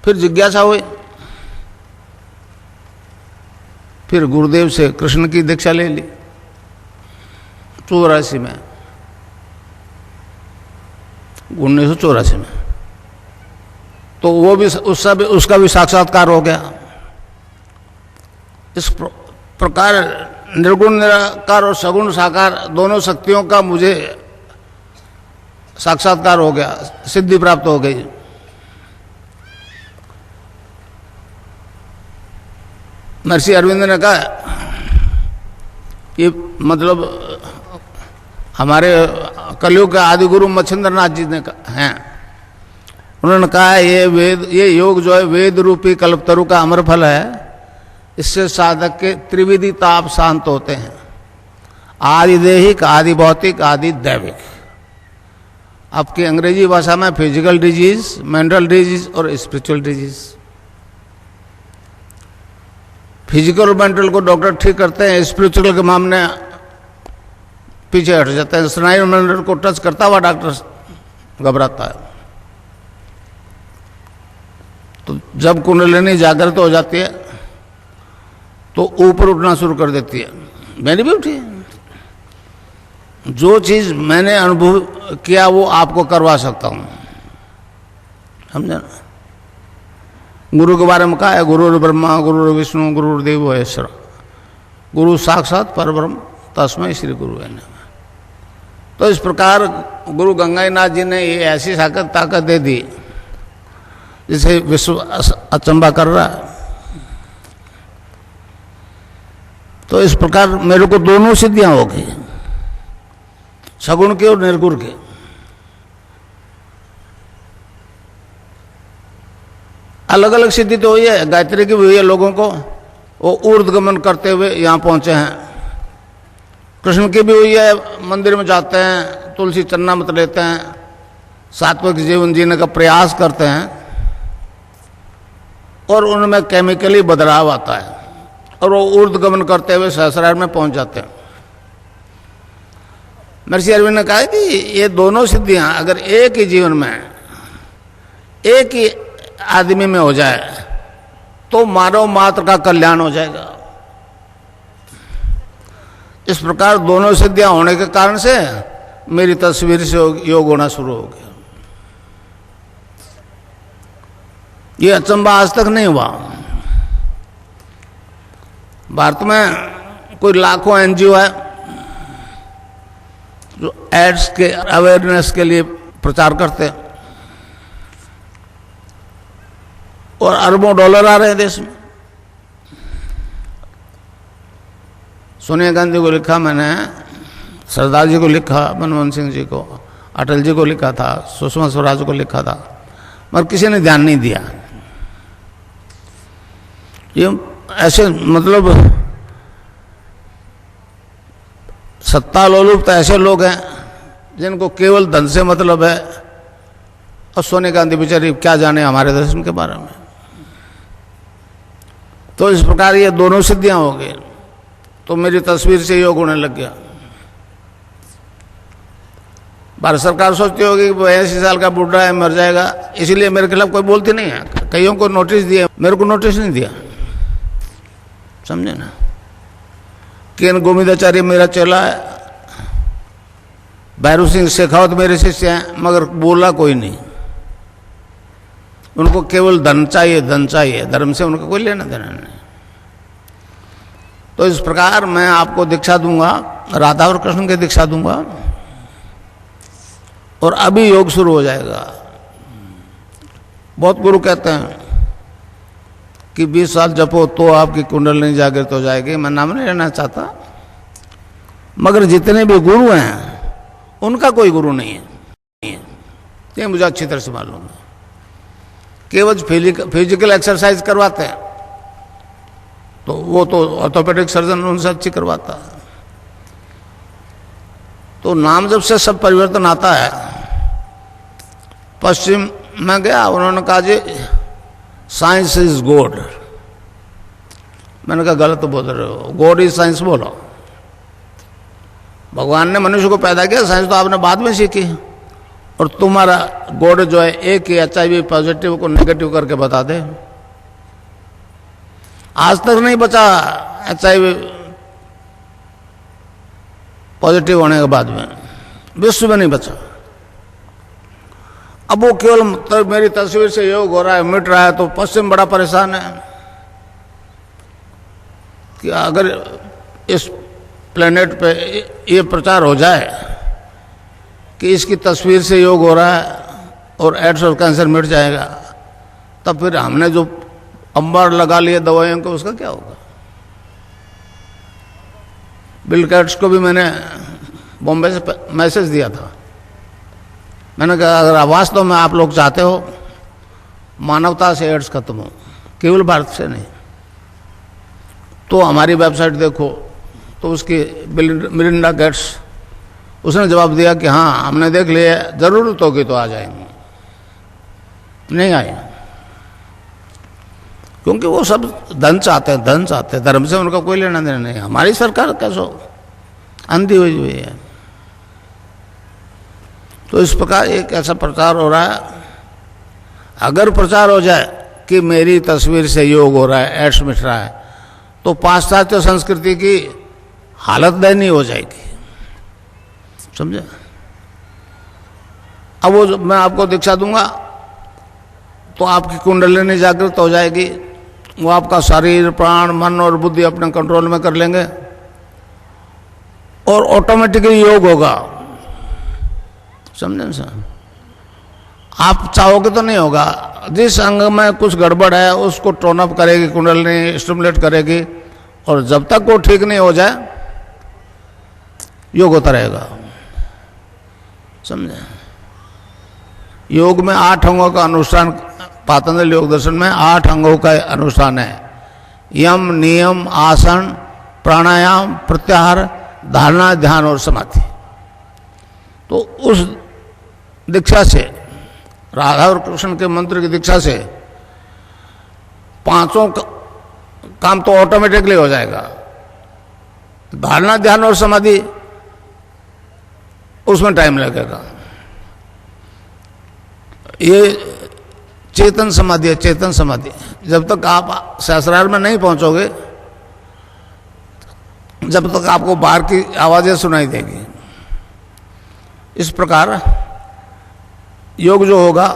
फिर जिज्ञासा हुई, फिर गुरुदेव से कृष्ण की दीक्षा ले ली 84 में, 1984 में। तो वो भी उसका भी साक्षात्कार हो गया। इस प्रकार निर्गुण निराकार और सगुण साकार दोनों शक्तियों का मुझे साक्षात्कार हो गया, सिद्धि प्राप्त हो गई। महर्षि अरविंद ने कहा, ये मतलब हमारे कलयुग के आदि गुरु मच्छिंद्र नाथ जी ने हैं, उन्होंने कहा ये योग जो है वेद रूपी कल्पतरु का अमर फल है, इससे साधक के त्रिविधि ताप शांत होते हैं, आदि देहिक, आदि भौतिक, आदि दैविक। आपकी अंग्रेजी भाषा में फिजिकल डिजीज, मेंटल डिजीज और स्पिरिचुअल डिजीज। फिजिकल और मेंटल को डॉक्टर ठीक करते हैं, स्पिरिचुअल के मामले पीछे हट जाते हैं। स्नायु मंडल को टच करता हुआ डॉक्टर घबराता है। तो जब कुंडलिनी जागृत हो जाती है तो ऊपर उठना शुरू कर देती है। मैंने भी उठी, जो चीज मैंने अनुभव किया वो आपको करवा सकता हूं, समझा ना। गुरु के बारे में कहा है, गुरु ब्रह्मा गुरु विष्णु गुरुदेव महेश्वर, गुरु साक्षात परब्रह्म तस्मै श्री गुरु है। तो इस प्रकार गुरु गंगाईनाथ जी ने ये ऐसी ताकत दे दी जिसे विश्व अचंबा कर रहा है। तो इस प्रकार मेरे को दोनों सिद्धियां हो गई, सगुण के और निर्गुण के। अलग अलग सिद्धि तो हुई है, गायत्री की भी हुई है लोगों को, वो ऊर्ध्वगमन करते हुए यहाँ पहुंचे हैं। कृष्ण की भी हुई है, मंदिर में जाते हैं, तुलसी चन्ना मत लेते हैं, सात्विक जीवन जीने का प्रयास करते हैं और उनमें केमिकली बदलाव आता है और वो ऊर्ध्वगमन करते हुए सहस्रार में पहुंच जाते हैं। महर्षि अरविंद ने कहा कि ये दोनों सिद्धियां अगर एक ही जीवन में, एक ही आदमी में हो जाए तो मानव मात्र का कल्याण हो जाएगा। इस प्रकार दोनों सिद्धियां होने के कारण से मेरी तस्वीर से योग होना शुरू हो गया। ये अचंबा आज तक नहीं हुआ। भारत में कोई लाखों एनजीओ है जो एड्स के अवेयरनेस के लिए प्रचार करते हैं और अरबों डॉलर आ रहे हैं देश में। सोनिया गांधी को लिखा मैंने, सरदार जी को लिखा, मनमोहन सिंह जी को, अटल जी को लिखा था, सुषमा स्वराज को लिखा था, मगर किसी ने ध्यान नहीं दिया। ये ऐसे मतलब सत्ता लोलुप ऐसे लोग हैं जिनको केवल धन से मतलब है, और सोनिया गांधी बेचारी क्या जाने हमारे दर्शन के बारे में। तो इस प्रकार ये दोनों सिद्धियां हो गई, तो मेरी तस्वीर से योग होने लग गया। भारत सरकार सोचती होगी कि 80 साल का बुढ़ा है, मर जाएगा, इसीलिए मेरे खिलाफ कोई बोलती नहीं है। कईयों को नोटिस दिया, मेरे को नोटिस नहीं दिया, समझे ना। केन गोविंदाचार्य मेरा चेला है, भैरू सिंह शेखावत मेरे शिष्य हैं, मगर बोला कोई नहीं। उनको केवल धन चाहिए, धन चाहिए, धर्म से उनका कोई लेना देना नहीं। तो इस प्रकार मैं आपको दीक्षा दूंगा, राधा और कृष्ण की दीक्षा दूंगा, और अभी योग शुरू हो जाएगा। बहुत गुरु कहते हैं कि 20 साल जपो तो आपकी कुंडलिनी जागृत हो जाएगी। मैं नाम नहीं लेना चाहता, मगर जितने भी गुरु हैं उनका कोई गुरु नहीं है, ये मुझे अच्छी तरह से मालूम है। केवल फिजिकल एक्सरसाइज करवाते हैं, तो वो तो ऑर्थोपेडिक सर्जन उनसे अच्छी करवाता है। तो नाम जब से सब परिवर्तन आता है। पश्चिम में गया, उन्होंने कहा जी साइंस इज गॉड। मैंने कहा गलत बोल रहे हो, गॉड इज साइंस बोलो। भगवान ने मनुष्य को पैदा किया, साइंस तो आपने बाद में सीखी। और तुम्हारा गॉड जो है एक ही HIV पॉजिटिव को नेगेटिव करके बता दे। आज तक नहीं बचा HIV पॉजिटिव होने के बाद में, विश्व में नहीं बचा। अब वो केवल मेरी तस्वीर से योग हो रहा है, मिट रहा है, तो पश्चिम बड़ा परेशान है कि अगर इस प्लेनेट पे ये प्रचार हो जाए कि इसकी तस्वीर से योग हो रहा है और एड्स और कैंसर मिट जाएगा, तब फिर हमने जो अंबार लगा लिए दवाइयों को, उसका क्या होगा। बिल गेट्स को भी मैंने बॉम्बे से मैसेज दिया था। मैंने कहा अगर वास्तव में आप लोग चाहते हो मानवता से एड्स खत्म हो, केवल भारत से नहीं, तो हमारी वेबसाइट देखो। तो उसकी मिलिंडा गेट्स, उसने जवाब दिया कि हाँ हमने देख लिया, जरूरत होगी तो आ जाएंगे। नहीं आए, क्योंकि वो सब धन चाहते हैं, धन चाहते हैं, धर्म से उनका कोई लेना देना नहीं। हमारी सरकार कैसो अंधी हुई है। तो इस प्रकार एक ऐसा प्रचार हो रहा है। अगर प्रचार हो जाए कि मेरी तस्वीर से योग हो रहा है, एड्स मिट रहा है, तो पाश्चात्य संस्कृति की हालत दयनीय हो जाएगी, समझे। अब वो मैं आपको दीक्षा दूंगा तो आपकी कुंडलिनी जागृत हो जाएगी, वो आपका शरीर, प्राण, मन और बुद्धि अपने कंट्रोल में कर लेंगे और ऑटोमेटिकली योग होगा, समझे सर। आप चाहोगे तो नहीं होगा। जिस अंग में कुछ गड़बड़ है उसको टोन अप करेगी कुंडलिनी, स्टिमुलेट करेगी, और जब तक वो ठीक नहीं हो जाए योग होता रहेगा, समझे। योग में 8 अंगों का अनुष्ठान, पातंजलि योग दर्शन में 8 अंगों का अनुष्ठान है। यम, नियम, आसन, प्राणायाम, प्रत्याहार, धारणा, ध्यान और समाधि। तो उस दीक्षा से, राधा और कृष्ण के मंत्र की दीक्षा से 5 काम तो ऑटोमेटिकली हो जाएगा। धारणा, ध्यान और समाधि उसमें टाइम लगेगा। ये चेतन समाधि है, चेतन समाधि। जब तक आप सहस्रार में नहीं पहुंचोगे, जब तक आपको बाहर की आवाजें सुनाई देगी। इस प्रकार योग जो होगा